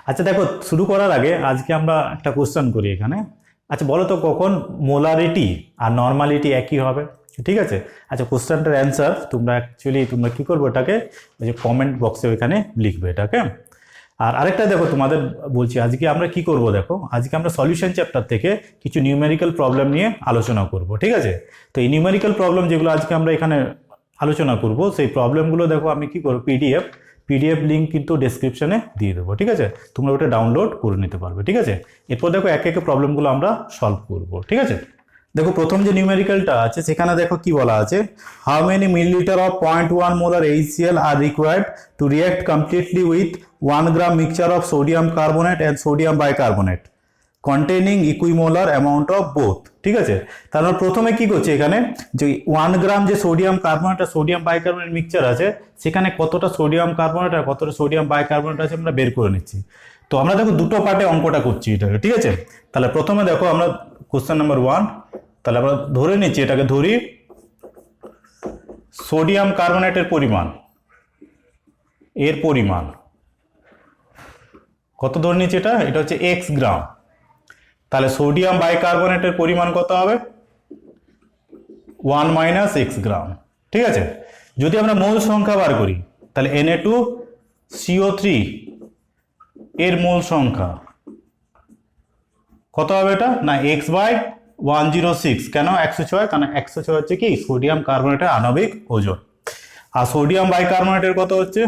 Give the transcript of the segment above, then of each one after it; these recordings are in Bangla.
আচ্ছা দেখো, শুরু করার আগে আজকে আমরা একটা কোশ্চেন করি এখানে। আচ্ছা বলো তো, কখন মোলারিটি আর নর্মালিটি একই হবে? ঠিক আছে। আচ্ছা, কোশ্চেনটার অ্যান্সার তোমরা কি করবে, এটাকে ওই যে কমেন্ট বক্সে ওইখানে লিখবে এটাকে। আর আরেকটা দেখো, তোমাদের বলছি আজকে আমরা কি করব, দেখো আজকে আমরা সলিউশন চ্যাপ্টার থেকে কিছু নিউমেরিক্যাল প্রবলেম নিয়ে আলোচনা করব। ঠিক আছে। তো এই নিউমেরিক্যাল প্রবলেম যেগুলো আজকে আমরা এখানে আলোচনা করব, সেই প্রবলেমগুলো দেখো আমি কি করব, পিডিএফ লিঙ্ক কিন্তু ডেসক্রিপশনে দিয়ে দেবো। ঠিক আছে, তোমরা ওটা ডাউনলোড করে নিতে পারবে। ঠিক আছে, এরপর দেখো একে একে প্রবলেমগুলো আমরা সলভ করব। ঠিক আছে, দেখো প্রথম যে নিউমেরিক্যালটা আছে সেখানে দেখো কি বলা আছে, how many millilitre of 0.1 molar HCl are required to react completely with 1 gram mixture of sodium carbonate and sodium bicarbonate containing equimolar amount of both. ঠিক আছে, তারপর প্রথমে কি করছে এখানে, যে 1 গ্রাম যে সোডিয়াম কার্বনেট আর সোডিয়াম বাইকার্বনেট মিক্সচার আছে, সেখানে কতটা সোডিয়াম কার্বনেট আর কতটা সোডিয়াম বাইকার্বনেট আছে আমরা বের করে নিচ্ছি। তো আমরা দেখো দুটো পার্টে অঙ্কটা করছি এটাকে। ঠিক আছে, তাহলে প্রথমে দেখো আমরা কোশ্চেন নাম্বার 1, তাহলে আমরা ধরে নিচ্ছি, এটাকে ধরি সোডিয়াম কার্বনেটের পরিমাণ, কত ধরে নিচ্ছি, এটা হচ্ছে x গ্রাম। তাহলে সোডিয়াম বাইকার্বনেটের পরিমাণ কত হবে, 1 মাইনাস x গ্রাম। ঠিক আছে, যদি আমরা মোল সংখ্যা বার করি, তাহলে Na2CO3 এর মোল সংখ্যা কত হবে, এটা না x/106। কেন 106? কারণ 106 হচ্ছে কি সোডিয়াম কার্বনেটের আণবিক ওজন। আর সোডিয়াম বাইকার্বনেটের কত হচ্ছে,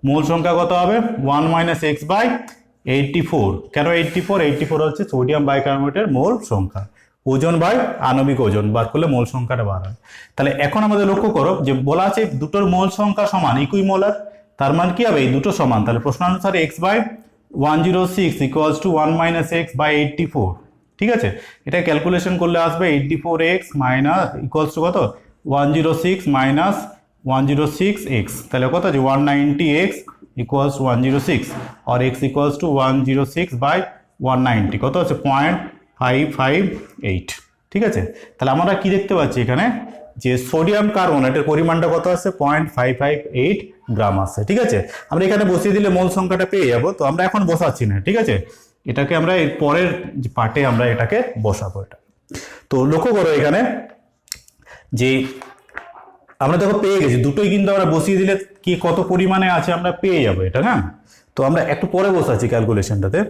মোল সংখ্যা কত হবে, 1 মাইনাস x/84। কেন 84 হচ্ছে সোডিয়াম বাইকার্বনেটের মোল সংখ্যা, ওজন বাই আণবিক ওজন বার করলে মোল সংখ্যাটা বার হয়। তাহলে এখন আমাদের লক্ষ্য করো যে বলা আছে দুটোর মোল সংখ্যা সমান, ইকুইমোলার। তার মানে কি হবে, এই দুটো সমান। তাহলে প্রশ্ন অনুসারে x/106 equals to 1 minus x/84। ঠিক আছে, এটা ক্যালকুলেশন করলে আসবে 84x মাইনাস ইকুয়ালস টু কত, 106 মাইনাস 106x। তাহলে কত আছে 190x ইকুয়ালস টু 106, আর x ইকুয়ালস টু 106/190 কত আছে 0.558। ঠিক আছে, তাহলে আমরা কি দেখতে পাচ্ছি এখানে, যে সোডিয়াম কার্বনেটের পরিমাণটা কত আছে, 0.558 গ্রাম আছে। ঠিক আছে, আমরা এখানে বসিয়ে দিলে মোল সংখ্যাটা পেয়ে যাবো। তো আমরা এখন বসাচ্ছি না। ঠিক আছে, এটাকে আমরা এর পরের যে পার্টে আমরা এটাকে বসাবো। এটা তো লক্ষ্য করো এখানে যে আমরা দেখো পেয়ে গেছি, দুটোই কিন্তু আমরা বসিয়ে দিলে কি কত পরিমাণে আছে আমরা পেয়ে যাবো এটা। হ্যাঁ, তো আমরা একটু পরে বসাচ্ছি ক্যালকুলেশনটাতে।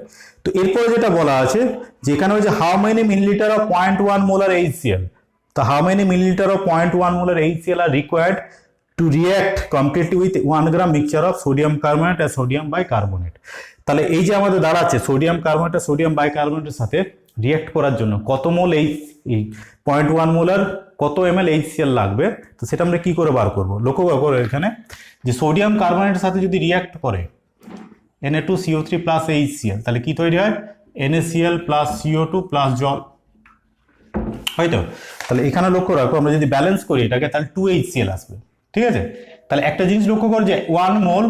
তো এরপরে যেটা বলা আছে, যেখানে ওই যে how many millilitre of 0.1 molar HCl, তো how many millilitre of 0.1 molar HCl are required to react completely with 1 gram mixture of sodium carbonate আর সোডিয়াম বাইকার্বনেট। তাহলে এই যে আমাদের দাঁড়াচ্ছে সোডিয়াম কার্বনেট আর সোডিয়াম বাইকার্বনেটের সাথে রিঅ্যাক্ট করার জন্য কত মোল এই 0.1 মোলার কত ml HCl লাগবে, তো সেটা আমরা কি করে বার করবো। লক্ষ্য করো এখানে যে সোডিয়াম কার্বনেটের সাথে যদি রিঅ্যাক্ট করে Na2CO3 প্লাস HCl, তাহলে কি তৈরি হয়, NaCl প্লাস CO2 প্লাস জল, হয়তো। তাহলে এখানে লক্ষ্য রাখো, আমরা যদি ব্যালেন্স করি এটাকে, তাহলে 2HCl আসবে। ঠিক আছে, তাহলে একটা জিনিস লক্ষ্য করো যে 1 মোল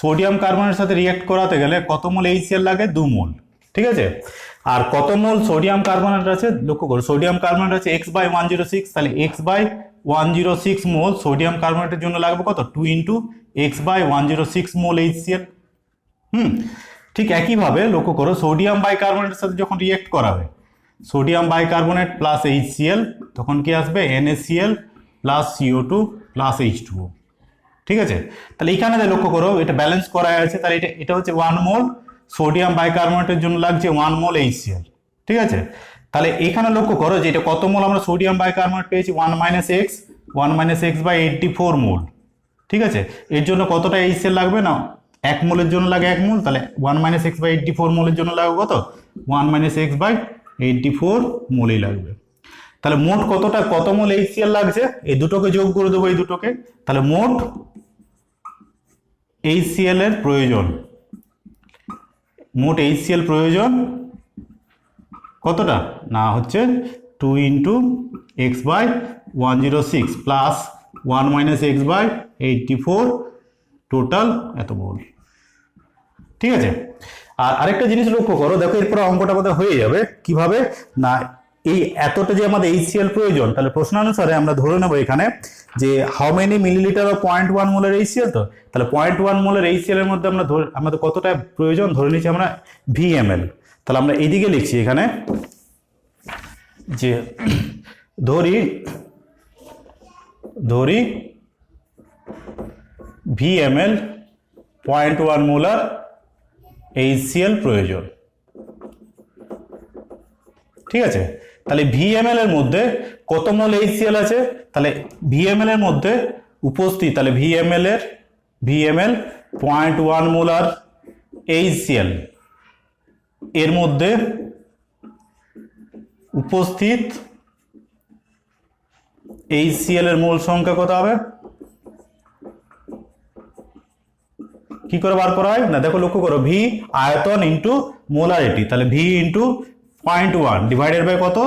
সোডিয়াম কার্বনেটের সাথে রিঅ্যাক্ট করাতে গেলে কত মোল HCl লাগে, 2 মোল। ঠিক আছে, আর কত মোল সোডিয়াম কার্বনেট আছে, লক্ষ্য করো সোডিয়াম কার্বনেট আছে x/106, তাহলে x/106 মোল সোডিয়াম কার্বনেটের জন্য লাগবে কত, 2 ইন্টু x/106 মোল HCl। ঠিক একইভাবে লক্ষ্য করো সোডিয়াম বাইকার্বনেটের সাথে যখন রিঅ্যাক্ট করাবে, সোডিয়াম বাইকার্বনেট প্লাস HCl, তখন কি আসবে NaCl plus CO2 plus H2O। ঠিক আছে, তাহলে এখানে লক্ষ্য করো এটা ব্যালেন্স করা আছে, তাহলে এটা হচ্ছে 1 মোল সোডিয়াম বাইকার্বনেটের জন্য লাগছে 1 মোল HCl। ঠিক আছে, তাহলে এখানে লক্ষ্য করো যে এটা কত মোল আমরা সোডিয়াম বাইকার্বনেট পেয়েছি, 1 মাইনাস x/84 মোল। ঠিক আছে, এর জন্য কতটা HCl লাগবে না, 1 মোলের জন্য লাগে 1 মোল, তাহলে 1 মাইনাস x/84 মোলের জন্য লাগবে কত, 1 মাইনাস x/84 মোলই লাগবে। তাহলে মোট কত মোল HCl লাগছে, এই দুটোকে যোগ করে দেবো, এই দুটোকে, তাহলে মোট HCl এর প্রয়োজন, কতটা না হচ্ছে 2 into x/106 plus 1 minus x/84 total এত মোল। ঠিক আছে, আর আরেকটা জিনিস লক্ষ্য করো, দেখো এরপর অঙ্কটা আমাদের হয়ে যাবে কিভাবে না, এই এতটা যে আমাদের HCl প্রয়োজন, তাহলে প্রশ্নানুসারে আমরা ধরে নেব এখানে যে how many millilitre of 0.1 মোলের HCl, তো তাহলে 0.1 মোলের HCl এর মধ্যে আমাদের কতটা প্রয়োজন ধরে নিচ্ছি আমরা VmL। তাহলে আমরা এইদিকে লিখছি এখানে যে ধরি VmL 0.1 মোলার HCl প্রয়োজন, ঠিক আছে। তাহলে VmL এর মধ্যে কত মোল HCl আছে, তাহলে VmL এর মধ্যে উপস্থিত, তাহলে VmL 0.1 মোলার HCl এর মধ্যে উপস্থিত HCl এর মোল সংখ্যা কত হবে, কি করে বার করা হয় না, দেখো লক্ষ্য করো, ভি আয়তন ইন্টু মোলারিটি, তাহলে ভি ইন্টু 0.1 ডিভাইডেড বাই কত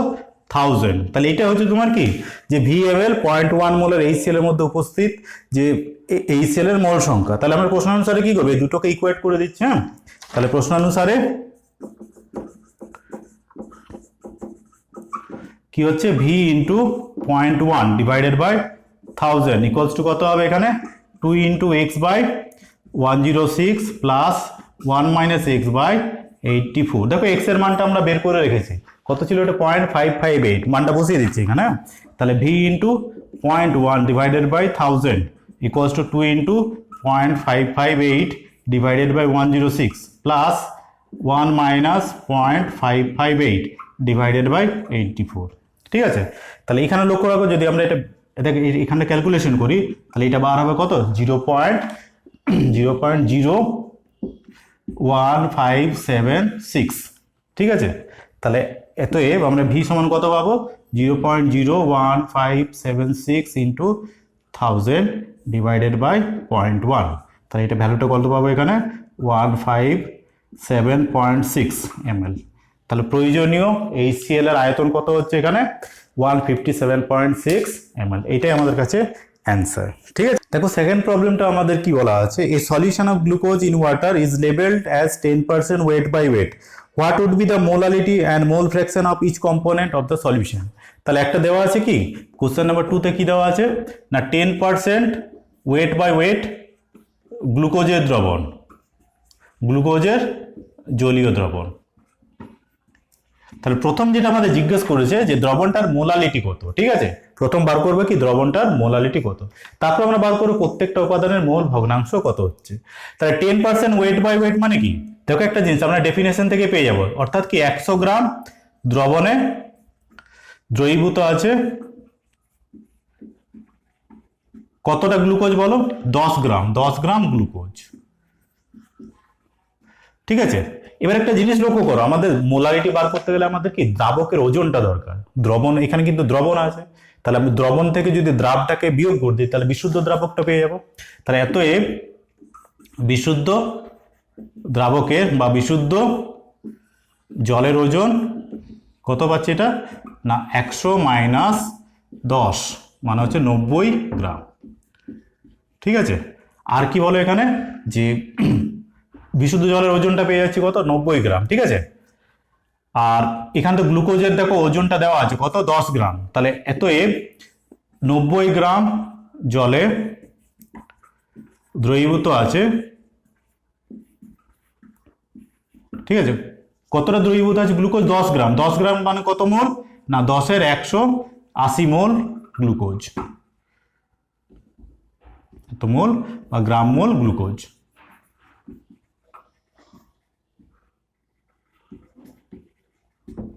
1000, তাহলে এটা হচ্ছে তোমার কি যে VmL 0.1 মোলার HCl এর মধ্যে উপস্থিত যে HCl এর মোল সংখ্যা। তাহলে আমরা প্রশ্নানুসারে কি করবে, দুটোকে ইকুয়েট করে দিচ্ছি। হ্যাঁ, তাহলে প্রশ্নানুসারে কি হচ্ছে V into 0.1 divided by 1000 equals to কত হবে এখানে 2 into X by 106 plus 1 minus X by 84। দেখো এক্স এর মানটা আমরা বের করে রেখেছি, কত ছিল এটা 0.558, মানটা বসিয়ে দিচ্ছি এখানে। তাহলে V into 0.1 divided by 1000 equals to 2 into 0.558 divided by 106 plus 1 minus 0.558 divided by 84, ঠিক আছে। তাহলে এখানে লক্ষ্য রাখো, যদি আমরা এটাকে এখানে ক্যালকুলেশন করি তাহলে এটা বার হবে কত 0.01576, ঠিক আছে। তাহলে এতএব আমরা ভি সমান কত পাবো 0.01576 ইন্টু 1000 ডিভাইডেড বাই 0.1, তাহলে এটা ভ্যালুটা কত পাবো এখানে 157.6 ml। তাহলে প্রয়োজনীয় HCl এর আয়তন কত হচ্ছে এখানে 157.6 ml, এটাই আমাদের কাছে অ্যান্সার, ঠিক আছে। দেখো সেকেন্ড প্রবলেমটা আমাদের কি বলা আছে, a solution of glucose in water is labelled as 10% weight by weight, what would be the molality and mole fraction of each component of the solution. তাহলে একটা দেওয়া আছে কি কোশ্চেন নাম্বার 2 তে কি দেওয়া আছে না 10% ওয়েট বাই ওয়েট গ্লুকোজের দ্রবণ, গ্লুকোজের জলীয় দ্রবণ। তাহলে প্রথম যেটা আমাদের জিজ্ঞেস করেছে যে দ্রবণটার মোলালিটি কত, ঠিক আছে। প্রথম বার করবে কি দ্রবণটার মোলালিটি কত, তারপর আমরা বার করবো প্রত্যেকটা উপাদানের মোল ভগ্নাংশ কত হচ্ছে। তাহলে 10% ওয়েট বাই ওয়েট মানে কি, দেখো একটা জিনিস আমরা ডেফিনেশন থেকে পেয়ে যাব, অর্থাৎ কি 100 গ্রাম দ্রবণে দ্রবীভূত আছে কতটা গ্লুকোজ বলো 10 গ্রাম গ্লুকোজ, ঠিক আছে। এবার একটা জিনিস লক্ষ্য করো, আমাদের মোলারিটি বার করতে গেলে আমাদের কি দ্রাবকের ওজনটা দরকার, দ্রবণ এখানে কিন্তু দ্রবণ আছে, তাহলে আমি দ্রবণ থেকে যদি দ্রাবটাকে বিয়োগ করে দিই তাহলে বিশুদ্ধ দ্রাবকটা পেয়ে যাব। তাহলে এতএব বিশুদ্ধ দ্রাবকের বা বিশুদ্ধ জলের ওজন কত পাচ্ছি এটা না 100 মাইনাস 10 মানে হচ্ছে 90 গ্রাম, ঠিক আছে। আর কি বলো এখানে যে বিশুদ্ধ জলের ওজনটা পেয়ে যাচ্ছি কত 90 গ্রাম, ঠিক আছে। আর এখান থেকে গ্লুকোজের দেখো ওজনটা দেওয়া আছে কত 10 গ্রাম, তাহলে এতএব 90 গ্রাম জলে দ্রবীভূত আছে, ঠিক আছে। কতটা দ্রবীভূত আছে গ্লুকোজ 10 গ্রাম মানে কত মোল না 10 এর 180 মোল গ্লুকোজ, তো মোল বা গ্রাম মোল গ্লুকোজ,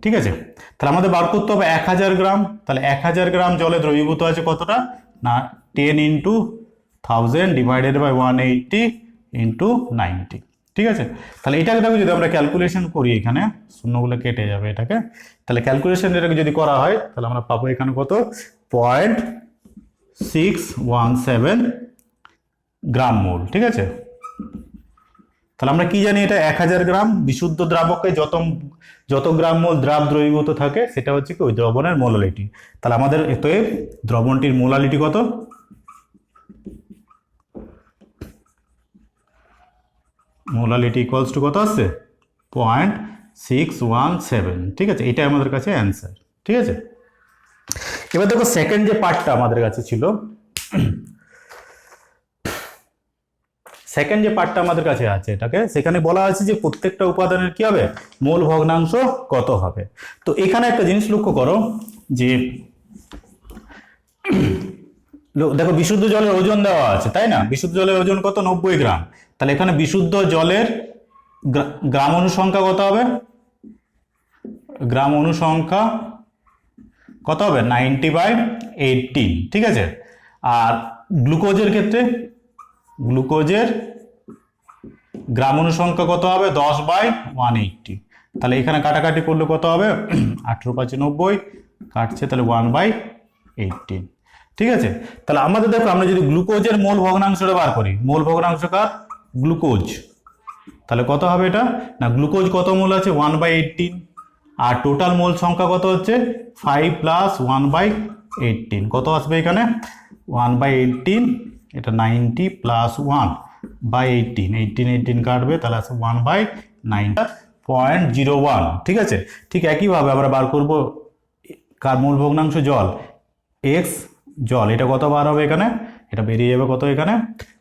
ঠিক আছে। তাহলে আমাদের বার করতে হবে 1000 গ্রাম, তাহলে 1000 গ্রাম জলে দ্রবীভূত আছে কতটা না 10 ইন্টু 1000 ডিভাইডেড বাই 180 ইন্টু 90, ঠিক আছে। তাহলে এটাকে দেখো যদি আমরা ক্যালকুলেশন করি এখানে শূন্যগুলো কেটে যাবে এটাকে, তাহলে ক্যালকুলেশন এটাকে যদি করা হয় তাহলে আমরা পাবো এখানে কত 0.617 গ্রাম মোল, ঠিক আছে। তাহলে আমরা কি জানি এটা 1000 গ্রাম বিশুদ্ধ দ্রাবকে যত গ্রাম মোল দ্রাব দ্রবীভূত থাকে সেটা হচ্ছে কি ওই দ্রবণের মোলালিটি। তাহলে আমাদের এতএব দ্রবণটির মোলালিটি কত মোলালিটি ইকুয়ালস টু কত আসছে 0.617, ঠিক আছে। এটাই আমাদের কাছে অ্যান্সার। ঠিক আছে। এবার দেখো সেকেন্ড যে পার্টটা আমাদের কাছে ছিল, সেকেন্ড যে পার্টটা আমাদের কাছে আছে এটাকে, সেখানে বলা আছে যে প্রত্যেকটা উপাদানের কি হবে, মোল ভগ্নাংশ কত হবে। তো এখানে একটা জিনিস লক্ষ্য করো যে দেখো বিশুদ্ধ জলের ওজন দেওয়া আছে, তাই না? বিশুদ্ধ জলের ওজন কত, 90 গ্রাম। তাহলে এখানে বিশুদ্ধ জলের গ্রাম অনুসংখ্যা কত হবে, গ্রাম অনুসংখ্যা কত হবে, 90/18, ঠিক আছে। আর গ্লুকোজের ক্ষেত্রে, গ্লুকোজের গ্রাম অনুসংখ্যা কত হবে, 10/180। তাহলে এখানে কাটাকাটি করলে কত হবে, 18×5 কাটছে, তাহলে 1/18, ঠিক আছে। তাহলে আমাদের দেখো, আমরা যদি গ্লুকোজের মোল ভগ্নাংশটা বার করি, মোল ভগ্নাংশ কার, গ্লুকোজ, তাহলে কত হবে এটা না, গ্লুকোজ কত মোল আছে, 1/18, আর টোটাল মোল সংখ্যা কত হচ্ছে 5 + 1/18, কত আসবে এখানে 1/18, এটা 90 + 1/18, 18 কাটবে, তাহলে আসবে 1/9.01, ঠিক আছে। ঠিক একইভাবে আমরা বার করব কার মোল ভগ্নাংশ, জল, এক্স জল, এটা কত বার হবে এখানে, এটা বেরিয়ে যাবে কত এখানে,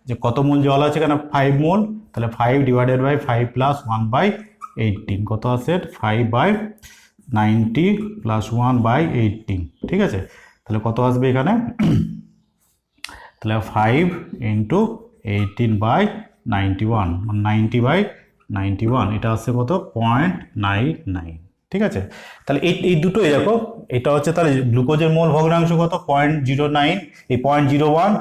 যে কত মোল জল আছে এখানে 5 মোল, তাহলে 5 / 5 + 1/18 কত আছে, 5/90 + 1/18, ঠিক আছে। তাহলে কত আসবে এখানে, তাহলে 5 × 18/91, 90/91, এটা আসছে কত, 0.99, ঠিক আছে। তাহলে এই দুটোই দেখো, এটা হচ্ছে তাহলে গ্লুকোজের মোল ভগ্নাংশ কত, 0.09, এই 0.01,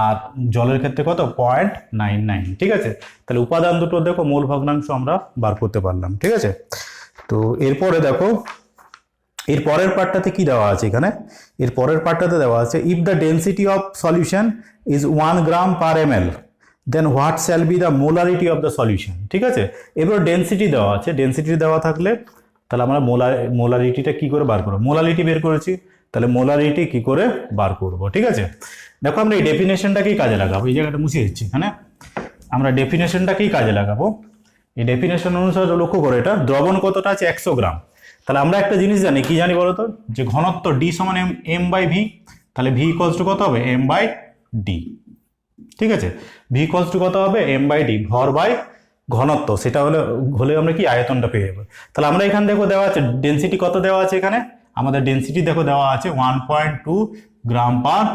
আর জলের ক্ষেত্রে কত, 0.99, ঠিক আছে। তাহলে উপাদান দুটো দেখো মোল ভগ্নাংশ আমরা বার করতে পারলাম, ঠিক আছে। তো এরপরে দেখো, এর পরের পার্টটাতে কি দেওয়া আছে এখানে, এর পরের পার্টটাতে দেওয়া আছে, if the density of solution is 1 gram per ml, then what shall be the molarity of the solution, ঠিক আছে। এবার ডেন্সিটি দেওয়া আছে, ডেন্সিটি দেওয়া থাকলে তাহলে আমরা মোলারিটিটা কি করে বার করবো, মোলারিটি বের করেছি, তাহলে মোলারিটি কি করে বার করব, ঠিক আছে। দেখো আমরা এই ডেফিনেশনটাকেই কাজে লাগাবো, এই জায়গাটা মুছে দিচ্ছি এখানে, আমরা ডেফিনেশনটাকেই কাজে লাগাবো। এই ডেফিনেশন অনুসারে লক্ষ্য করে, এটা দ্রবণ কতটা আছে, 100 গ্রাম। তাহলে আমরা একটা জিনিস জানি, কি জানি বলতো, যে ঘনত্ব D = m/v, তাহলে v = কত হবে, m/d, ঠিক আছে। v = কত হবে, m/d, ভর বাই ঘনত্ব, সেটা হলে আমরা কি আয়তনটা পেয়ে যাবো। তাহলে আমরা এখানে দেখো দেওয়া আছে ডেনসিটি কত দেওয়া আছে, এখানে আমাদের ডেনসিটি দেখো দেওয়া আছে 1.2 গ্রাম পার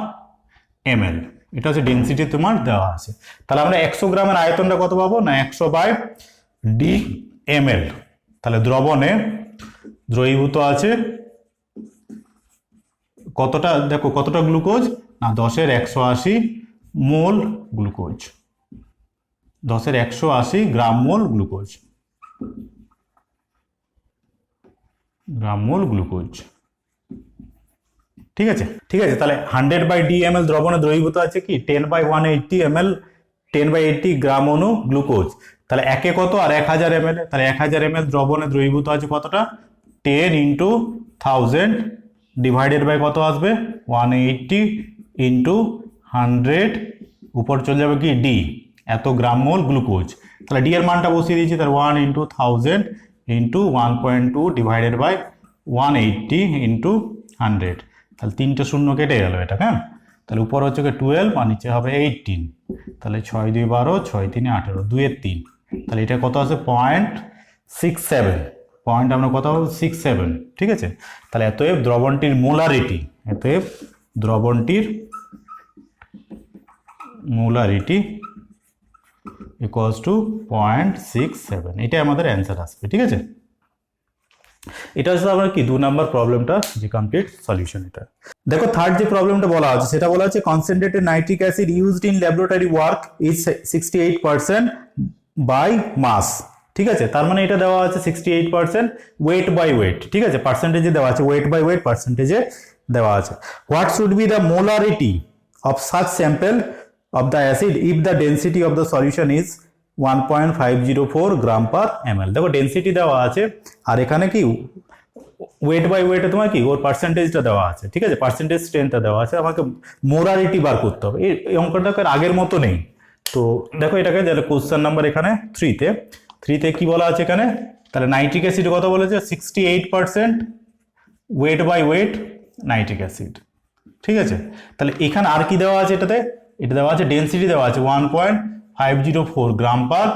ml, এটা হচ্ছে ডেনসিটি তোমার দেওয়া আছে। তাহলে আমরা 100 গ্রামের আয়তনটা কত পাবো না, 100/d ml। তাহলে দ্রবণে দ্রবীভূত আছে কতটা, দেখো কতটা গ্লুকোজ না, 10^180 মোল গ্লুকোজ, 10^180 গ্রাম মোল গ্লুকোজ, গ্রাম মোল গ্লুকোজ, ঠিক আছে, ঠিক আছে। তাহলে 100/d ml দ্রবণে দ্রবীভূত আছে কি 10/180 ml, 10/80 গ্রাম অনু গ্লুকোজ। তাহলে একে কত, আর 1000 ml, তাহলে 1000 ml দ্রবণে দ্রবীভূত আছে কতটা, 10 × 1000 ডিভাইডেড বাই কত আসবে, 180 × 100, উপর চলে যাবে কি d, এত গ্রাম মোল গ্লুকোজ। তাহলে d এর মানটা বসিয়ে দিয়েছি, তাহলে 1 × 1000 × 1.2 ডিভাইডেড বাই 180 × 100, তাহলে 3টে শূন্য কেটে গেল এটা, হ্যাঁ। তাহলে উপর হচ্ছে 12 আর নিচে হবে 18, তাহলে 6 × 2 = 12, 6 × 3 = 18, 2 এর 3, তাহলে এটা কত আছে 0.67, পয়েন্ট আমরা কত হবে 67, ঠিক আছে। তাহলে এতএব দ্রবণটির মোলারিটি, এতএব দ্রবণটির মোলারিটি = 0.67, এটাই আমাদের অ্যান্সার আসবে, ঠিক আছে। এটা হচ্ছে আমরা কি 2 নাম্বার প্রবলেমটা যে কমপ্লিট সলিউশন। এটা দেখো থার্ড যে প্রবলেমটা বলা আছে, সেটা বলা আছে concentrated nitric acid used in laboratory work is 68% by mass, ঠিক আছে। তার মানে এটা দেওয়া আছে 68% ওয়েট বাই ওয়েট, ঠিক আছে, পার্সেন্টেজে দেওয়া আছে, ওয়েট বাই ওয়েট পার্সেন্টেজে দেওয়া আছে। What should be the molarity of such sample of the acid if the density of the solution is 1.504 gram per ml। দেখো ডেনসিটি দেওয়া আছে, আর এখানে কি ওয়েট বাই ওয়েটে তোমার কি ওর পার্সেন্টেজটা দেওয়া আছে, ঠিক আছে, পার্সেন্টেজ স্ট্রেনথটা দেওয়া আছে, আমাকে মোলারিটি বার করতে হবে। এই অঙ্কটা আগের মতো নেই। তো দেখো এটাকে কোশ্চেন নাম্বার এখানে 3তে কি বলা আছে এখানে, তাহলে নাইট্রিক অ্যাসিড কত বলেছে 68%, weight by weight nitric acid. ঠিক আছে, তাহলে এখানে আর কি দেওয়া আছে এটাতে? এটা দেওয়া আছে ডেনসিটি দেওয়া আছে 1.504 গ্রাম পার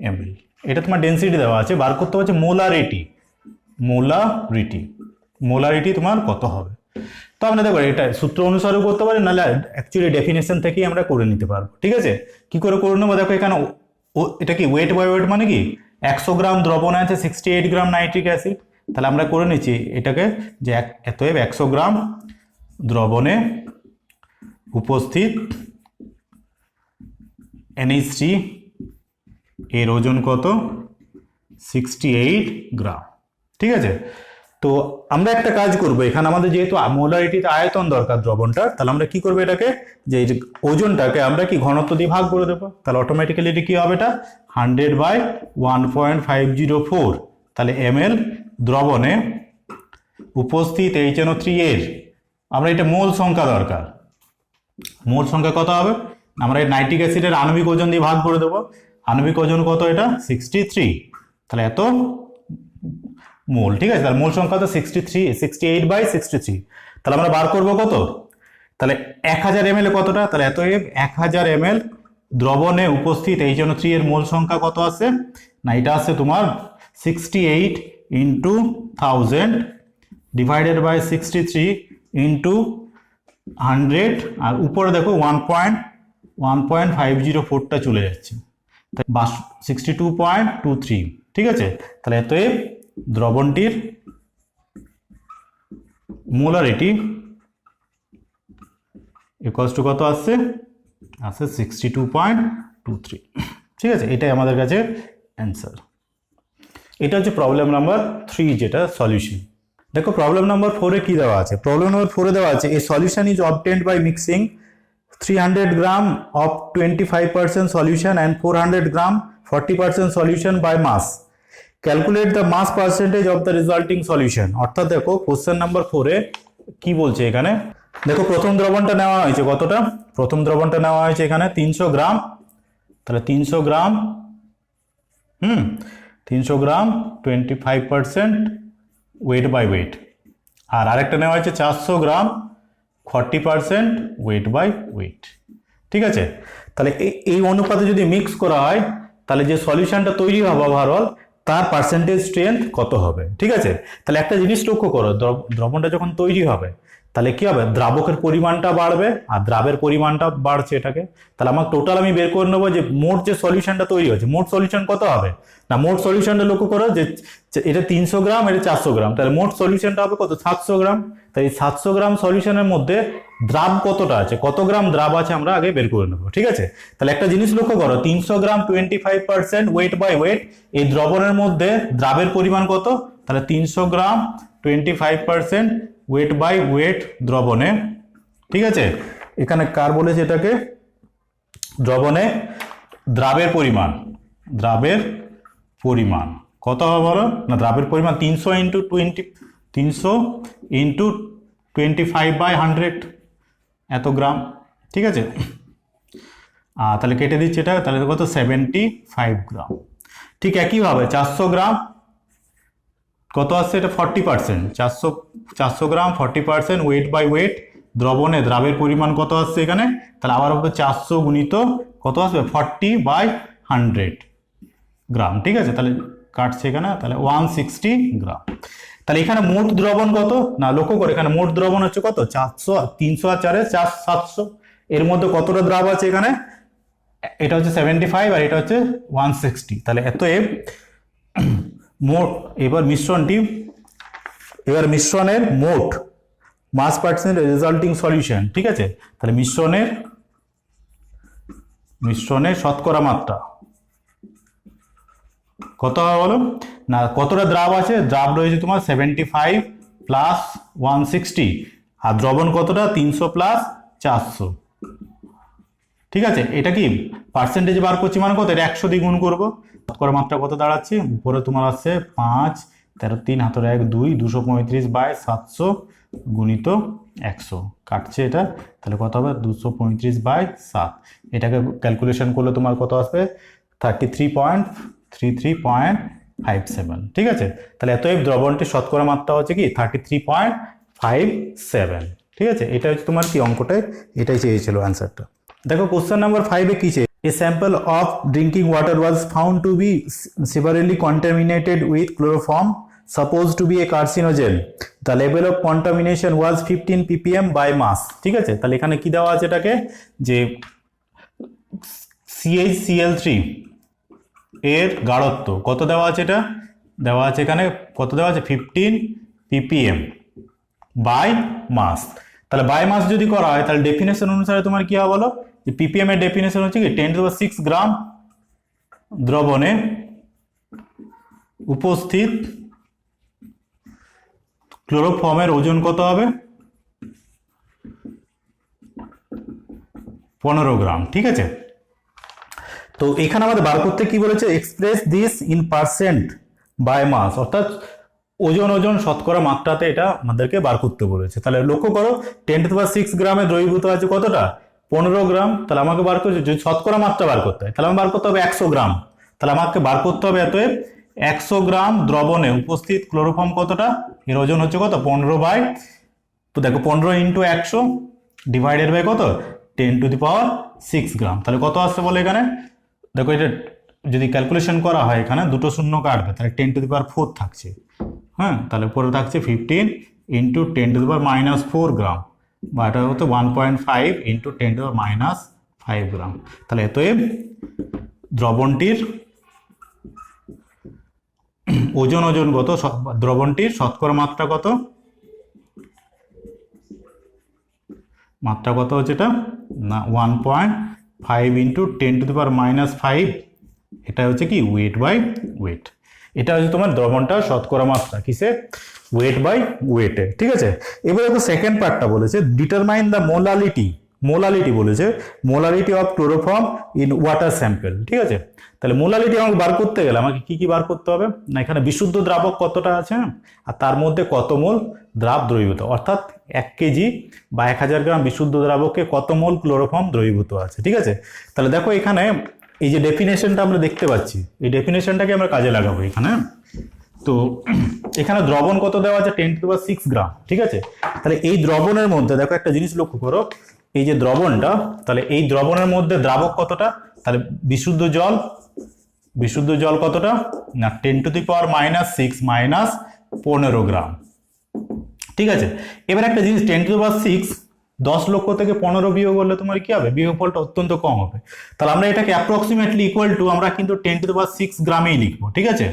এমএল। এটা তোমার ডেনসিটি দেওয়া আছে, বার করতে হচ্ছে মোলারিটি। মোলারিটি তোমার কত হবে? তো আমরা দেখো এটা সূত্র অনুসারেও করতে পারি, নাহলে অ্যাকচুয়ালি ডেফিনেশন থেকেই আমরা করে নিতে পারবো। ঠিক আছে, কি করে নেবো দেখো, এখানে এটা কি ওয়েট বাই ওয়েট মানে কি 100 গ্রাম দ্রবণে আছে 68 গ্রাম নাইট্রিক অ্যাসিড। তাহলে আমরা করে নিচ্ছি এটাকে যে এতএব 100 গ্রাম দ্রবণে উপস্থিত NH3 এর ওজন কত? 68 গ্রাম। ঠিক আছে, তো আমরা একটা কাজ করব, এখানে আমাদের যেহেতু মোলারিটিতে আয়তন দরকার দ্রবণটা, তাহলে আমরা কি করবো এটাকে, যে ওজনটাকে আমরা কি ঘনত্ব দিয়ে ভাগ করে দেবো। তাহলে অটোমেটিক্যালি এটা কি হবে, এটা 100/1.504, তাহলে ml দ্রবণে উপস্থিত HNO3 এর, আমরা এটা মোল সংখ্যা দরকার। মোল সংখ্যা কত হবে? আমরা এই নাইট্রিক অ্যাসিডের আণবিক ওজন দিয়ে ভাগ করে দেবো। আণবিক ওজন কত? এটা 63, তাহলে এত মোল। ঠিক আছে, তাহলে মোল সংখ্যা তো 68/63, তাহলে আমরা বার করবো কত? তাহলে 1000 ml কতটা? তাহলে এত 1000 ml দ্রবণে উপস্থিত HNO3 এর মোল সংখ্যা কত আছে না, এটা আছে তোমার 68 × 1000 ডিভাইডেড বাই 63 × 100, আর উপরে দেখো 1.504টা চলে যাচ্ছে, 62.23। ঠিক আছে, তাহলে এত দ্রবণটির মোলারিটি ইকুয়ালস টু কত আসছে? 62.23। ঠিক আছে, এটাই আমাদের কাছে অ্যান্সার। এটা হচ্ছে প্রবলেম নাম্বার 3, যেটা সলিউশন। দেখো প্রবলেম নাম্বার 4 এ কি দেওয়া আছে? প্রবলেম নাম্বার 4 এ দেওয়া আছে, a solution is obtained by mixing 300 gram of 25% solution and 400 gram 40% solution by mass. Calculate the mass percentage of the resulting solution. অর্থাৎ দেখো কোশ্চেন নাম্বার 4 এ কি বলছে এখানে, দেখো প্রথম দ্রবণটা নেওয়া হয়েছে কতটা? প্রথম দ্রবণটা নেওয়া হয়েছে এখানে 300 গ্রাম, তাহলে 300 গ্রাম 25% ওয়েট বাই ওয়েট। আর আরেকটা নেওয়া হয়েছে 400 গ্রাম 40% ওয়েট বাই ওয়েট। ঠিক আছে, তাহলে এই অনুপাতে যদি মিক্স করা হয়, তাহলে যে সলিউশনটা তৈরি হবে ওভারঅল, তার পার্সেন্টেজ স্ট্রেংথ কত হবে। ঠিক আছে, তাহলে একটা জিনিস লক্ষ্য করো, দ্রবণটা যখন তৈরি হবে তাহলে কি হবে, দ্রাবকের পরিমাণটা বাড়বে, আর দ্রাবের পরিমাণটা বাড়ছে এটাকে। তাহলে আমার টোটাল আমি বের করে নেবো যে মোট যে সলিউশনটা তৈরি হচ্ছে, মোট সলিউশন কত হবে না, মোট সলিউশনটা লক্ষ্য করো যে এটা 300 গ্রাম, এটা 400 গ্রাম, তাহলে মোট সলিউশনটা হবে কত? 700 গ্রাম। তাই 700 গ্রাম সলিউশনের মধ্যে দ্রাব কতটা আছে, কত গ্রাম দ্রাব আছে আমরা আগে বের করে নেবো। ঠিক আছে, তাহলে একটা জিনিস লক্ষ্য করো, 300 গ্রাম 25% ওয়েট বাই ওয়েট, এই দ্রবণের মধ্যে দ্রাবের পরিমাণ কত? তাহলে 300 গ্রাম 25% ওয়েট বাই ওয়েট দ্রবণে। ঠিক আছে, এখানে কার বলেছে এটাকে? দ্রবণে দ্রাবের পরিমাণ কত হবে বলো না, দ্রাবের পরিমাণ 300 × 25/100 এত গ্রাম। ঠিক আছে, তাহলে কেটে দিচ্ছি এটা, তাহলে কত? 75 গ্রাম। ঠিক একইভাবে 400 গ্রাম কত আসছে? এটা 40%, 400 গ্রাম 40% ওয়েট বাই ওয়েট দ্রবণে দ্রাবের পরিমাণ কত আসছে এখানে? তাহলে আবার হবে 400 গুণিত কত আসবে? 40/100 গ্রাম। ঠিক আছে, তাহলে কাটছে এখানে, তাহলে 160 গ্রাম। তাহলে এখানে মোট দ্রবণ কত না, লক্ষ্য করে এখানে মোট দ্রবণ হচ্ছে কত? 400, 300 আর 4 700। এর মধ্যে কতটা দ্রাব আছে এখানে? এটা হচ্ছে 75 আর এটা হচ্ছে 160। তাহলে এত মোট, এবার মিশ্রণের মোট মাস পার্সেন্ট রেজাল্টিং সলিউশন। ঠিক আছে, তাহলে মিশ্রণের শতকরা মাত্রা কত হবে বলো না, কতটা দ্রাব আছে? দ্রাব রয়েছে তোমার 75 + 160, আর দ্রবণ কতটা? 300 + 400। ঠিক আছে, এটা কি পার্সেন্টেজ বার করছি মানে কত? এটা 100 দিয়ে গুণ করবো। শতকরা মাত্রা কত দাঁড়াচ্ছে? উপরে তোমার আসছে 5, 13, 3 হাতের 1 2, 235/700 গুণিত 100, কাটছে এটা, তাহলে কত হবে? 235/7। এটাকে ক্যালকুলেশন করলে তোমার কত আসবে? 33.33 33.57, ঠিক আছে। তাহলে এতএব দ্রবণটির শতকরা মাত্রা হচ্ছে কি 33.57, ঠিক আছে। এটা হচ্ছে তোমার কি অঙ্কটায় এটাই চেয়েছিল অ্যান্সারটা। দেখো কোশ্চেন নাম্বার 5-এ কি চেয়ে, A sample of drinking water was found to be severely contaminated with chloroform supposed to be a carcinogen. The level of contamination was 15 ppm by mass, ঠিক আছে। তাহলে এখানে কি দেওয়া আছে এটাকে, যে CaCl3 এর গাঢ়ত্ব কত দেওয়া আছে, এটা দেওয়া আছে এখানে কত দেওয়া আছে 15 ppm বাই মাস। তাহলে বাই মাস যদি করা হয় তাহলে ডেফিনেশন অনুসারে তোমার কি হবে বলো, যে ppm এর ডেফিনেশন হচ্ছে কি 10⁶ গ্রাম দ্রবণে উপস্থিত ক্লোরোফর্মের ওজন কত হবে 15 গ্রাম, ঠিক আছে। তো এখানে আমাদের বার করতে কি বলেছে, express this in percent by mass, অর্থাৎ ওজন শতকরা মাত্রাতে এটা আমাদেরকে বার করতে বলেছে। তাহলে লক্ষ্য করো 10⁶ গ্রামে দ্রবীভূত আছে কতটা 15 গ্রাম। তাহলে আমাকে বার করছে যদি শতকরা মাত্রা বার করতে হয় তাহলে আমার বার করতে হবে 100 গ্রাম। তাহলে আমাকে বার করতে হবে অতএব 100 গ্রাম দ্রবণে উপস্থিত ক্লোরোফর্ম কতটা, এর ওজন হচ্ছে কত 15 বাই, তো দেখো 15 ইন্টু 100 ডিভাইডেড বাই কত 10⁶ গ্রাম। তাহলে কত আসছে বলে এখানে দেখো, এটা যদি ক্যালকুলেশন করা হয় এখানে দুটো শূন্য কাটবে, তাহলে 10⁴ থাকছে, হ্যাঁ। তাহলে পরে থাকছে 15 ইন্টু 10⁻⁻4 গ্রাম, বা এটা হচ্ছে 1.5 ইন্টু 10⁻⁻5 গ্রাম। তাহলে এতএব দ্রবণটির ওজন কত, দ্রবণটির শতকরা মাত্রা কত, মাত্রা কত হচ্ছে এটা না 1.5 ইন্টু 10⁻⁻5, এটা হচ্ছে কি ওয়েট বাই ওয়েট। এটা হচ্ছে তোমার দ্রবণটা শতকরা মাত্রা কিসে, ওয়েট বাই ওয়েটে, ঠিক আছে। এবার দেখো সেকেন্ড পার্টটা বলেছে ডিটারমাইন দ্য মোলালিটি বলেছে, molality of chloroform in water sample, ঠিক আছে। তাহলে মোলালিটি আমাকে বার করতে গেলে আমাকে কি বার করতে হবে না, এখানে বিশুদ্ধ দ্রাবক কতটা আছে আর তার মধ্যে কত মোল দ্রাব দ্রবীভূত, অর্থাৎ 1 কেজি বা 1000 গ্রাম বিশুদ্ধ দ্রাবকে কত মোল ক্লোরোফর্ম দ্রবীভূত আছে, ঠিক আছে। তাহলে দেখো এখানে এই যে ডেফিনেশনটা আমরা দেখতে পাচ্ছি, এই ডেফিনেশনটাকে আমরা কাজে লাগাবো এখানে। তো এখানে দ্রবণ কত দেওয়া আছে 10⁶ গ্রাম, ঠিক আছে। তাহলে এই দ্রবণের মধ্যে দেখো একটা জিনিস লক্ষ্য করো, এই যে দ্রবণটা, তাহলে এই দ্রবণের মধ্যে দ্রাবক কতটা, তাহলে বিশুদ্ধ জল কতটা না 10⁻⁻6 মাইনাস 15 গ্রাম, ঠিক আছে। এবার একটা জিনিস 10⁶ 10 লক্ষ থেকে 15 বিয়োগ করলে তোমার কি হবে, বিয়োগফলটা অত্যন্ত কম হবে। তাহলে আমরা এটাকে অ্যাপ্রক্সিমেটলি ইকুয়াল টু আমরা কিন্তু 10⁶ গ্রামেই লিখবো, ঠিক আছে।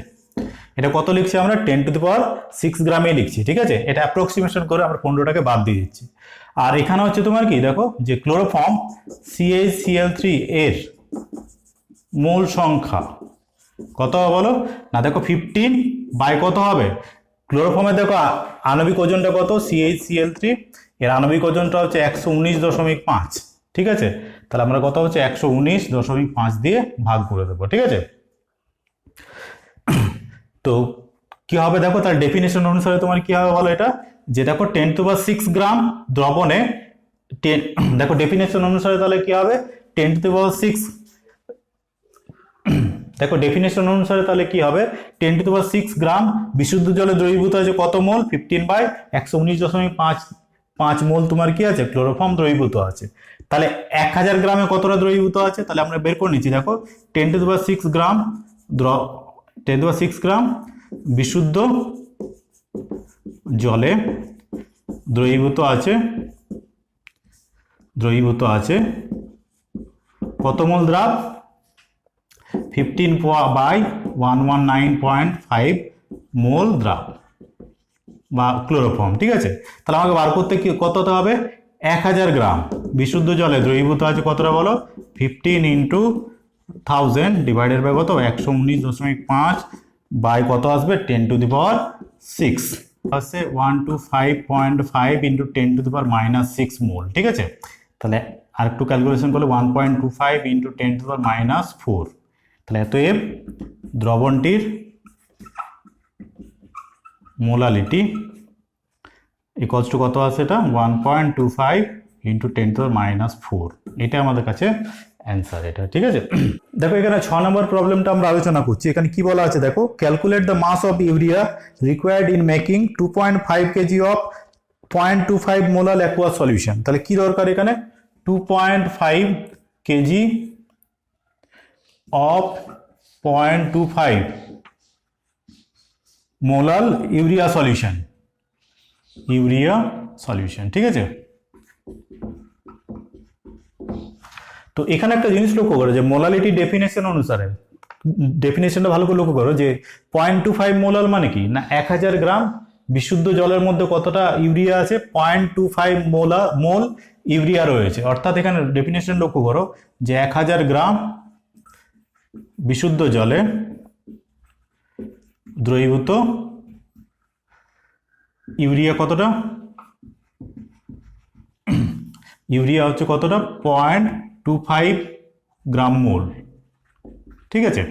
এটা কত লিখছি আমরা 10⁶ গ্রামেই লিখছি, ঠিক আছে। এটা অ্যাপ্রক্সিমেশন করে আমরা 15টাকে বাদ দিয়ে দিচ্ছি। আর এখানে হচ্ছে তোমার কি দেখো যে ক্লোরোফর্ম CaCl3 এর মোল সংখ্যা কত হবে বলো না, দেখো 15 বাই কত হবে, ক্লোরোফর্মের দেখো আণবিক ওজনটা কত CaCl3 এর আণবিক ওজনটা হচ্ছে 119.5, ঠিক আছে। তাহলে আমরা কত হচ্ছে 119.5 দিয়ে ভাগ করে দেবো, ঠিক আছে। তো কি হবে দেখো তার ডেফিনেশন অনুসারে তোমার কি হবে বলো, এটা যে দেখো 10⁶ গ্রাম দ্রবণে দেখো ডেফিনেশন অনুসারে তাহলে কি হবে 10⁶, দেখো ডেফিনেশন অনুসারে তাহলে কি হবে 10⁶ গ্রাম বিশুদ্ধ জলে দ্রবীভূত আছে কত মোল 15 বাই 119.5 মোল তোমার কি আছে ক্লোরোফর্ম দ্রবীভূত আছে। তাহলে 1000 গ্রামে কতটা দ্রবীভূত আছে, তাহলে আমরা বের করে নিচ্ছি। দেখো 10⁶ গ্রাম 10⁶ গ্রাম বিশুদ্ধ জলে দ্রবীভূত আছে কত মোল দ্রাব 15 বাই 119.5 মোল দ্রাব বা ক্লোরোফর্ম, ঠিক আছে। তাহলে আমাকে বার করতে কি কত হতে হবে 1000 গ্রাম বিশুদ্ধ জলে দ্রবীভূত আছে কতটা বলো 15 ইন্টু 1000 ডিভাইডেড বাই কত 119.5 বাই কত আসবে 10⁶ আসছে 125.5 ইন্টু 10⁻⁻6 মোল, ঠিক আছে। তাহলে আর একটু ক্যালকুলেশন করলে 1.25 ইন্টু 10⁻⁻4, তাহলে এতএব দ্রবণটির মোলালিটি ইকুয়ালস টু কত আছে এটা 1.25 ইন্টু 10⁻⁻4, এটা আমাদের কাছে অ্যান্সার এটা, ঠিক আছে। দেখো এখানে 6 নম্বর প্রবলেমটা আমরা আলোচনা করছি। এখানে কি বলা আছে দেখো, calculate the mass of urea required in making 2.5 KG of 0.25 molar aqueous solution. তাহলে কি দরকার এখানে, 2.5 KG of 0.25 molar urea solution, ঠিক আছে। তো এখানে একটা জিনিস লক্ষ্য করো যে মোলালিটি ডেফিনেশন অনুসারে, ডেফিনেশনটা ভালো করে লক্ষ্য করো যে 0.25 মোলাল মানে কি না, 1000 গ্রাম বিশুদ্ধ জলের মধ্যে কতটা ইউরিয়া আছে, 0.25 মোল ইউরিয়া রয়েছে। অর্থাৎ এখানে ডেফিনেশন লক্ষ্য করো যে 1000 গ্রাম বিশুদ্ধ জলে দ্রবীভূত ইউরিয়া কতটা, ইউরিয়া হচ্ছে কতটা 0.25 গ্রাম মোল, ঠিক আছে।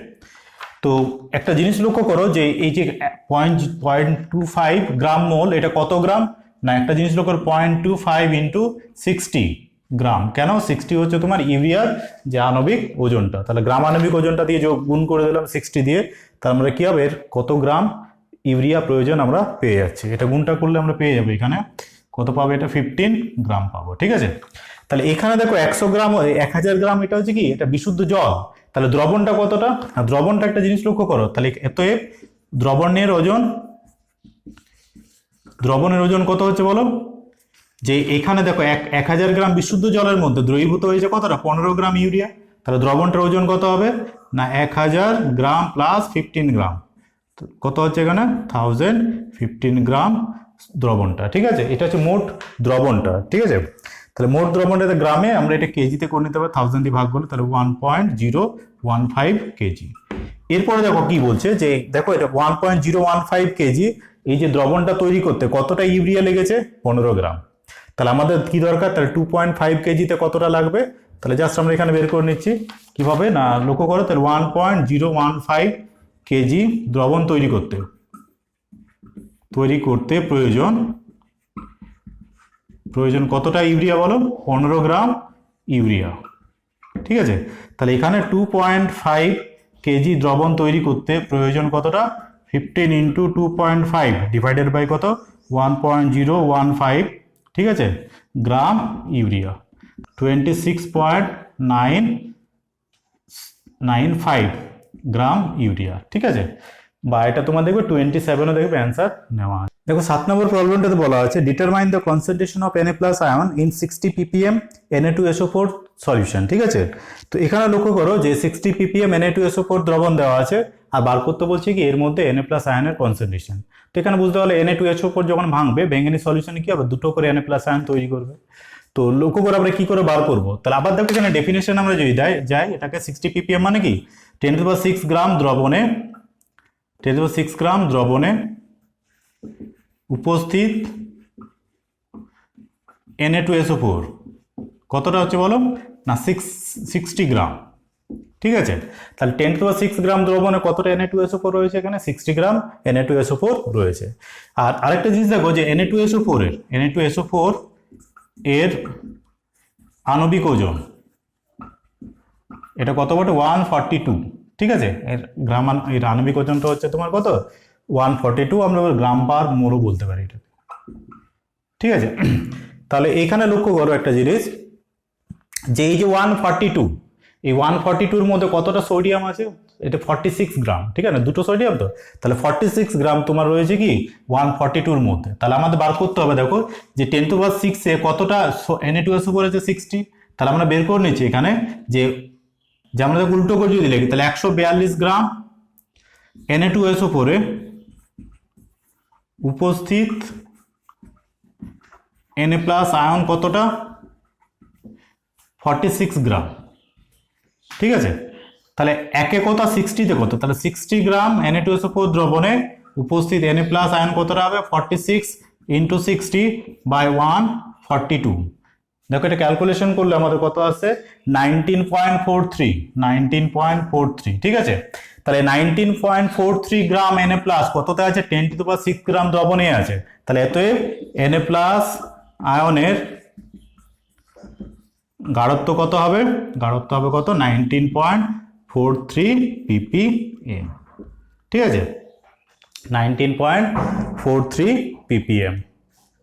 তো একটা জিনিস লক্ষ্য করো যে এই যে 0.25 গ্রাম মোল, এটা কত গ্রাম না, একটা জিনিস লক্ষ্য করো 0.25 ইন্টু 60 গ্রাম। কেন, 60 হচ্ছে তোমার ইউরিয়ার যে আণবিক ওজনটা, তাহলে গ্রাম আণবিক ওজনটা দিয়ে যোগ গুণ করে দিলাম 60 দিয়ে, তার মানে কি হবে, এর কত গ্রাম ইউরিয়া প্রয়োজন আমরা পেয়ে যাচ্ছি। এটা গুণটা করলে আমরা পেয়ে যাবো এখানে কত পাবো, এটা 15 গ্রাম পাবো, ঠিক আছে। তাহলে এখানে দেখো 100 গ্রাম 1000 গ্রাম, এটা হচ্ছে কি, এটা বিশুদ্ধ জল। তাহলে দ্রবণটা কতটা, দ্রবণটা একটা জিনিস লক্ষ্য করো, তাহলে এতএব দ্রবণের ওজন কত হচ্ছে বলো, যে এখানে দেখো 1000 গ্রাম বিশুদ্ধ জলের মধ্যে দ্রবীভূত হয়েছে কতটা, 15 গ্রাম ইউরিয়া। তাহলে দ্রবণটার ওজন কত হবে না, 1000 গ্রাম প্লাস 15 গ্রাম, কত হচ্ছে এখানে 1015 গ্রাম দ্রবণটা, ঠিক আছে। এটা হচ্ছে মোট দ্রবণটা, ঠিক আছে। তাহলে মোট দ্রবণটা গ্রামে, আমরা এটা কেজিতে করে নিতে পারি, 1000 দিয়ে ভাগ করলে, তাহলে 1.015 কেজি। এরপরে দেখো কি বলছে, যে দেখো এটা 1.015 কেজি, এই যে দ্রবণটা তৈরি করতে কতটা ইউরিয়া লেগেছে, 15 গ্রাম। তাহলে আমাদের কি দরকার, তাহলে 2.5 কেজিতে কতটা লাগবে, তাহলে জাস্ট আমরা এখানে বের করে নিচ্ছি কিভাবে না, লক্ষ্য করো, তাহলে 1.015 কেজি দ্রবণ তৈরি করতে প্রয়োজন কতটা ইউরিয়া বলো, 15 গ্রাম ইউরিয়া, ঠিক আছে। তাহলে এখানে 2.5 কেজি দ্রবণ তৈরি করতে প্রয়োজন কতটা, 15 ইন্টু 2.5 ডিভাইডেড বাই কত, 1.015, ঠিক আছে, গ্রাম ইউরিয়া, 26.995 গ্রাম ইউরিয়া, ঠিক আছে। বা এটা তোমার দেখবে 27ও দেখবে অ্যান্সার নেওয়া আছে। দেখো 7 নম্বর প্রবলেমটাতে বলা আছে, determine the concentration of Na+ ion in 60 ppm Na2SO4 solution, ঠিক আছে। তো এখানে লক্ষ্য করো যে 60 ppm Na2SO4 দ্রবণ দেওয়া আছে, আর বার করতে বলছে কি এর মধ্যে Na+ আয়নের কনসেন্ট্রেশন। তো এখানে বুঝতে পারলে Na2SO4 যখন ভাঙবে, ভেঙে সলিউশনে কি হবে, দুটো করে Na+ আয়ন তৈরি করবে। তো লক্ষ্য করে আমরা কি করে বার করবো, তাহলে আবার দেখো এখানে ডেফিনেশন আমরা যদি যাই, এটাকে 60 ppm মানে কি 10⁶ গ্রাম দ্রবণে, 10⁶ গ্রাম দ্রবণে উপস্থিত Na2SO4 কতটা হচ্ছে বলো না, 60 গ্রাম, ঠিক আছে। তাহলে 10⁶ গ্রাম দ্রবণে কতটা Na2SO4 রয়েছে, এখানে 60 গ্রাম Na2SO4 রয়েছে। আর আরেকটা জিনিস দেখো যে Na2SO4 এর আণবিক ওজন, এটা কত বটে, 142, ঠিক আছে। এর আণবিক ওজনটা হচ্ছে তোমার কত, 142, আমরা গ্রাম পার মোলও বলতে পারি এটা, ঠিক আছে। তাহলে এখানে লক্ষ্য করো একটা জিনিস, যে এই যে 142, এই 142-র মধ্যে কতটা সোডিয়াম আছে, এটা 46 গ্রাম, ঠিক আছে, দুটো সোডিয়াম তো, তাহলে 46 গ্রাম তোমার রয়েছে কি 142-র মধ্যে। তাহলে আমাদের বার করতে হবে, দেখো যে 10⁶ কতটা Na2SO4 আছে 60, তাহলে আমরা বের করে নিচ্ছি এখানে যে আমরা উল্টো করে যদি লিখি, তাহলে 142 গ্রাম Na2SO4 উপস্থিত Na+ আয়ন কতটা, 46 গ্রাম, ঠিক আছে। তাহলে একে কত, 60-তে কত, তাহলে 60 গ্রাম Na2SO4 দ্রবণে উপস্থিত Na+ আয়ন কতটা হবে, 46 ইন্টু 60 বাই 142। দেখো এটা ক্যালকুলেশন করলে আমাদের কত আসছে, 19.43, ঠিক আছে। তাহলে 19.43 গ্রাম Na+ কততে আছে, 10⁶ গ্রাম দ্রবণে আছে। তাহলে এতএব Na+ আয়নের গাঢ়ত্ব কত হবে? গাঢ়ত্ব হবে কত? 19.43 ppm। ঠিক আছে, 19.43 ppm।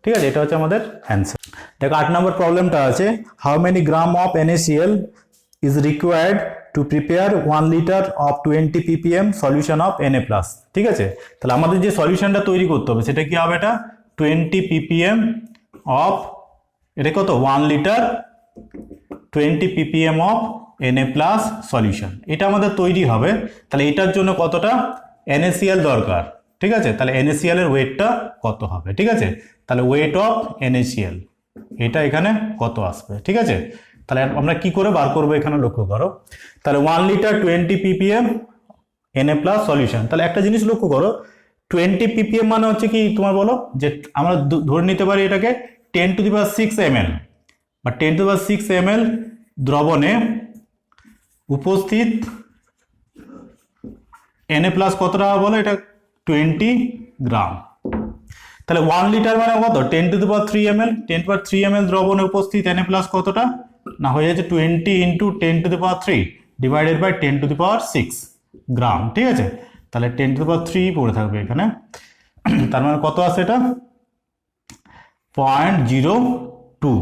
ঠিক আছে, এটা হচ্ছে আমাদের অ্যান্সার। দেখো 8 নম্বর প্রবলেমটা আছে, how many gram of NaCl is required to prepare 1 liter of 20 ppm solution of Na+। ঠিক আছে, তাহলে আমাদের যে সলিউশনটা তৈরি করতে হবে সেটা কি হবে? এটা 20 ppm অফ, এটা কত? 1 litre 20 ppm of Na+ solution, এটা আমাদের তৈরি হবে। তাহলে এটার জন্য কতটা NaCl দরকার? ঠিক আছে, তাহলে NaCl এর ওয়েটটা কত হবে? ঠিক আছে, তাহলে ওয়েট অফ NaCl এটা এখানে কত আসবে? ঠিক আছে, তাহলে আমরা কি করে বার করবো এখানে লক্ষ্য করো। তাহলে 1 লিটার 20 ppm Na+ সলিউশন, তাহলে একটা জিনিস লক্ষ্য করো, 20 ppm মানে হচ্ছে কি তোমার বলো, যে আমরা ধরে নিতে পারি এটাকে 10⁶ ml বা 10⁶ ml দ্রবণে উপস্থিত Na+ কতটা বলো? এটা 20 গ্রাম। তাহলে 1 লিটার মানে কত? 10⁻³ ml, 10⁻³ ml দ্রবণে উপস্থিত Na+ কতটা না হয়ে যাচ্ছে 20 × 10⁻³ ডিভাইডেড বাই 10⁶ গ্রাম। ঠিক আছে, তাহলে 10⁻³ পড়ে থাকবে এখানে, তার মানে কত আছে? এটা 0.02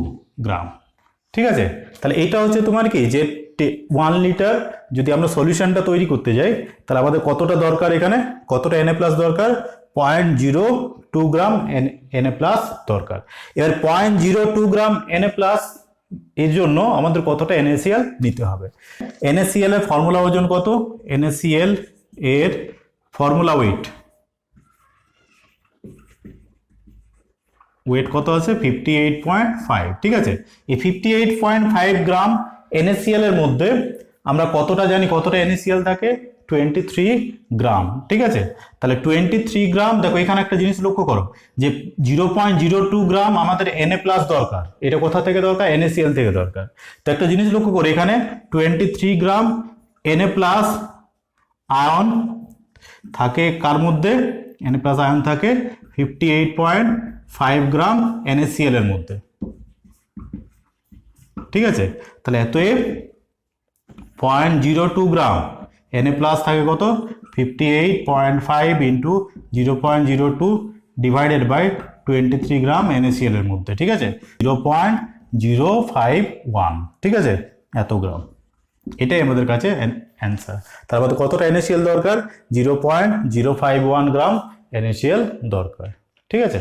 গ্রাম। ঠিক আছে, তাহলে এটা হচ্ছে তোমার কি, যে 1 লিটার যদি আমরা সলিউশনটা তৈরি করতে যাই তাহলে আমাদের কতটা দরকার, এখানে কতটা Na+ দরকার? 0.02 গ্রাম Na+ দরকার। এবার 0.02 গ্রাম Na+ এর জন্য আমাদের কতটা NaCl নিতে হবে? NaCl এর ফর্মুলা ওজন কত? NaCl এর ফর্মুলা ওয়েট কত আছে? 58.5। ঠিক আছে, এই 58.5 গ্রাম NaCl এর মধ্যে আমরা কতটা জানি, কতটা NaCl থাকে? 23 গ্রাম। ঠিক আছে, তাহলে 23 গ্রাম, দেখো এখানে একটা জিনিস লক্ষ্য করো যে 0.02 গ্রাম আমাদের Na+ দরকার, এটা কোথা থেকে দরকার? NaCl থেকে দরকার। তো একটা জিনিস লক্ষ্য করো, এখানে 23 গ্রাম Na+ আয়ন থাকে কার মধ্যে? Na+ আয়ন থাকে 58.5 গ্রাম NaCl এর মধ্যে। ঠিক আছে, তাহলে এতএব 0.02 গ্রাম Na+ থাকে কত? 58.5 into 0.02 divided by 23 gram NaCl এর মধ্যে। ঠিক আছে, 0.051। ঠিক আছে, এত গ্রাম, এটাই আমাদের কাছে অ্যান্সার। তার মধ্যে কতটা NaCl দরকার? 0.051 গ্রাম NaCl দরকার। ঠিক আছে।